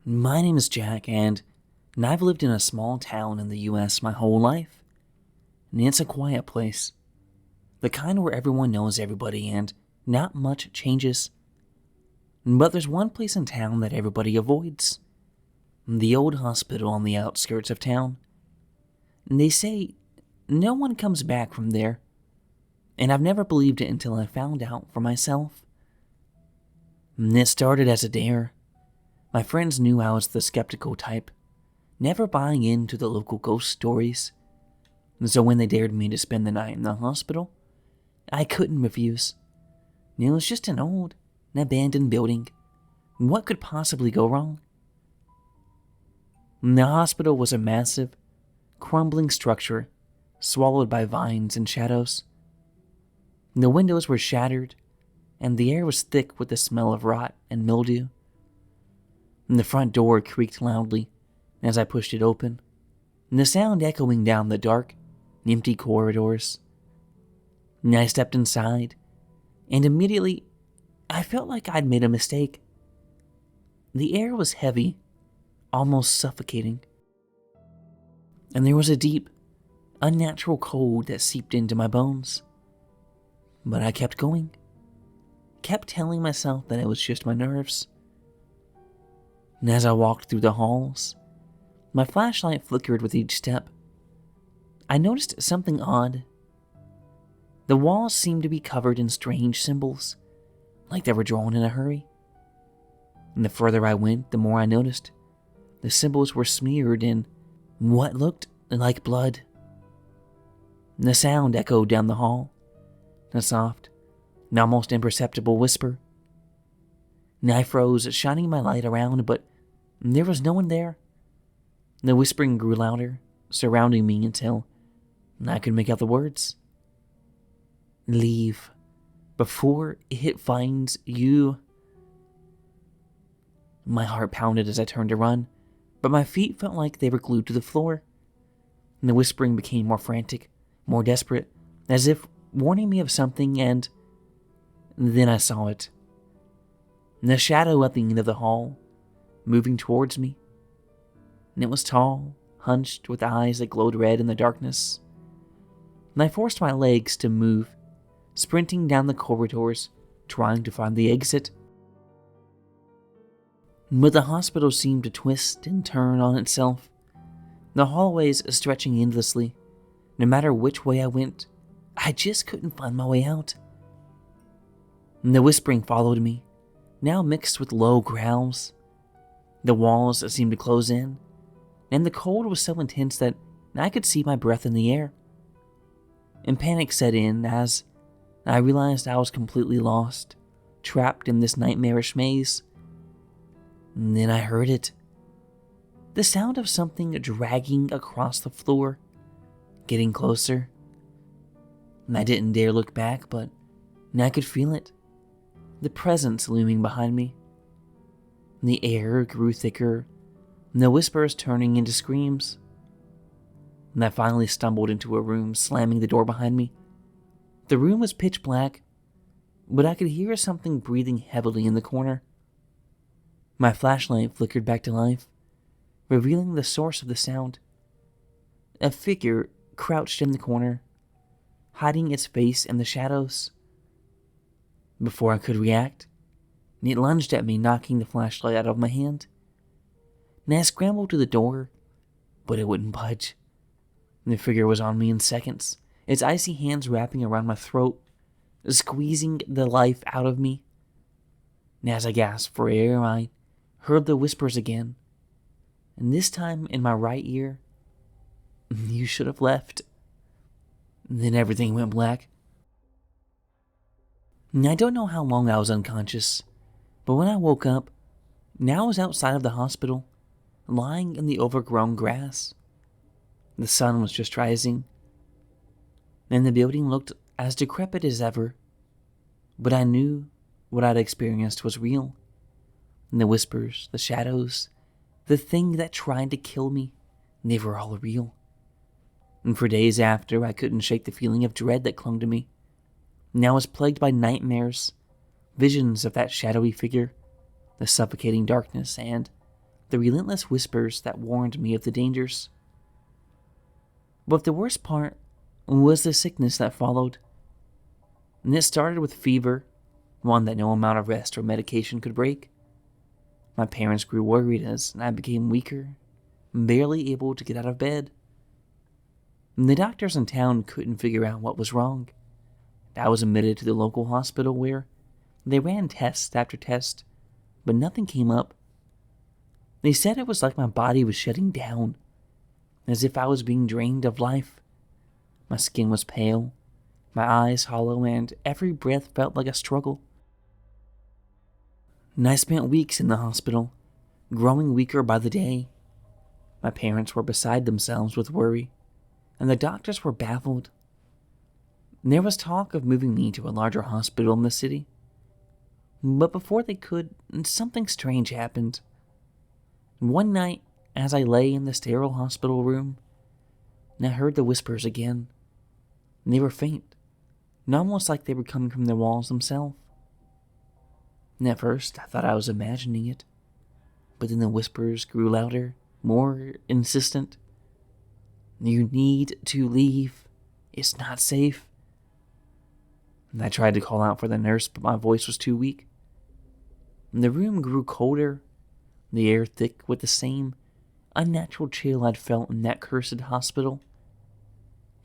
My name is Jack, and I've lived in a small town in the US my whole life. And it's a quiet place. The kind where everyone knows everybody and not much changes. But there's one place in town that everybody avoids. The old hospital on the outskirts of town. And they say no one comes back from there. And I've never believed it until I found out for myself. And it started as a dare. My friends knew I was the skeptical type, never buying into the local ghost stories. And so when they dared me to spend the night in the hospital, I couldn't refuse. It was just an abandoned building. What could possibly go wrong? The hospital was a massive, crumbling structure, swallowed by vines and shadows. The windows were shattered, and the air was thick with the smell of rot and mildew. And the front door creaked loudly as I pushed it open, and the sound echoing down the dark, empty corridors. And I stepped inside, and immediately I felt like I'd made a mistake. The air was heavy, almost suffocating, and there was a deep, unnatural cold that seeped into my bones. But I kept going, kept telling myself that it was just my nerves. And as I walked through the halls, my flashlight flickered with each step. I noticed something odd. The walls seemed to be covered in strange symbols, like they were drawn in a hurry. And the further I went, the more I noticed. The symbols were smeared in what looked like blood. And the sound echoed down the hall, a soft, an almost imperceptible whisper. And I froze, shining my light around, but there was no one there. The whispering grew louder, surrounding me until I could make out the words. Leave before it finds you. My heart pounded as I turned to run, but my feet felt like they were glued to the floor. And the whispering became more frantic, more desperate, as if warning me of something, and then I saw it. The shadow at the end of the hall, moving towards me. And it was tall, hunched, with eyes that glowed red in the darkness. And I forced my legs to move, sprinting down the corridors, trying to find the exit. But the hospital seemed to twist and turn on itself, the hallways stretching endlessly. No matter which way I went, I just couldn't find my way out. And the whispering followed me, now mixed with low growls. The walls seemed to close in, and the cold was so intense that I could see my breath in the air. And panic set in as I realized I was completely lost, trapped in this nightmarish maze. And then I heard it. The sound of something dragging across the floor, getting closer. And I didn't dare look back, but I could feel it. The presence looming behind me. The air grew thicker, and the whispers turning into screams. And I finally stumbled into a room, slamming the door behind me. The room was pitch black, but I could hear something breathing heavily in the corner. My flashlight flickered back to life, revealing the source of the sound. A figure crouched in the corner, hiding its face in the shadows. Before I could react, it lunged at me, knocking the flashlight out of my hand. And I scrambled to the door, but it wouldn't budge. The figure was on me in seconds, its icy hands wrapping around my throat, squeezing the life out of me. And as I gasped for air, I heard the whispers again, and this time in my right ear. You should have left. Then everything went black. And I don't know how long I was unconscious, but when I woke up, I was outside of the hospital, lying in the overgrown grass. The sun was just rising, and the building looked as decrepit as ever, but I knew what I'd experienced was real. And the whispers, the shadows, the thing that tried to kill me, they were all real. And for days after, I couldn't shake the feeling of dread that clung to me. And I was plagued by nightmares, visions of that shadowy figure, the suffocating darkness, and the relentless whispers that warned me of the dangers. But the worst part was the sickness that followed. And it started with fever, one that no amount of rest or medication could break. My parents grew worried as I became weaker, barely able to get out of bed. And the doctors in town couldn't figure out what was wrong. I was admitted to the local hospital where they ran test after test, but nothing came up. They said it was like my body was shutting down, as if I was being drained of life. My skin was pale, my eyes hollow, and every breath felt like a struggle. And I spent weeks in the hospital, growing weaker by the day. My parents were beside themselves with worry, and the doctors were baffled. There was talk of moving me to a larger hospital in the city. But before they could, something strange happened. One night, as I lay in the sterile hospital room, I heard the whispers again. They were faint, and almost like they were coming from the walls themselves. And at first, I thought I was imagining it, but then the whispers grew louder, more insistent. You need to leave. It's not safe. And I tried to call out for the nurse, but my voice was too weak. And the room grew colder, the air thick with the same unnatural chill I'd felt in that cursed hospital.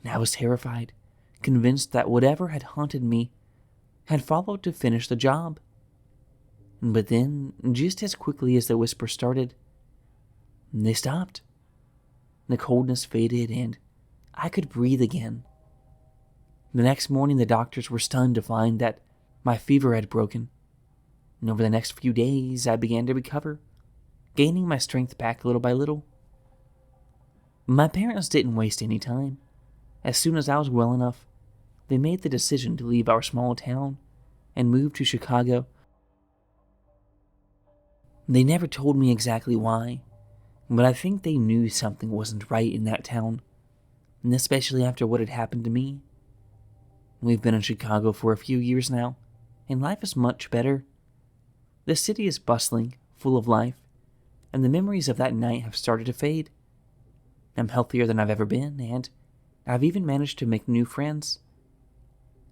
And I was terrified, convinced that whatever had haunted me had followed to finish the job. But then, just as quickly as the whisper started, they stopped. The coldness faded and I could breathe again. The next morning, the doctors were stunned to find that my fever had broken. And over the next few days, I began to recover, gaining my strength back little by little. My parents didn't waste any time. As soon as I was well enough, they made the decision to leave our small town and move to Chicago. They never told me exactly why, but I think they knew something wasn't right in that town, and especially after what had happened to me. We've been in Chicago for a few years now, and life is much better. The city is bustling, full of life, and the memories of that night have started to fade. I'm healthier than I've ever been, and I've even managed to make new friends.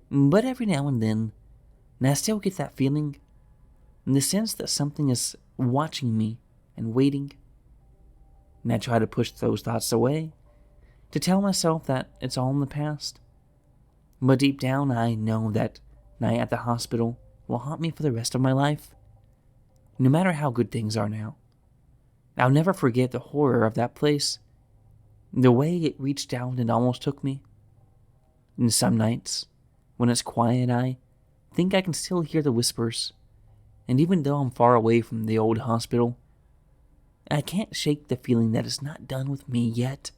But every now and then, I still get that feeling, the sense that something is watching me and waiting. And I try to push those thoughts away, to tell myself that it's all in the past. But deep down, I know that night at the hospital will haunt me for the rest of my life, no matter how good things are now. I'll never forget the horror of that place, the way it reached out and almost took me. And some nights, when it's quiet, I think I can still hear the whispers, and even though I'm far away from the old hospital, I can't shake the feeling that it's not done with me yet.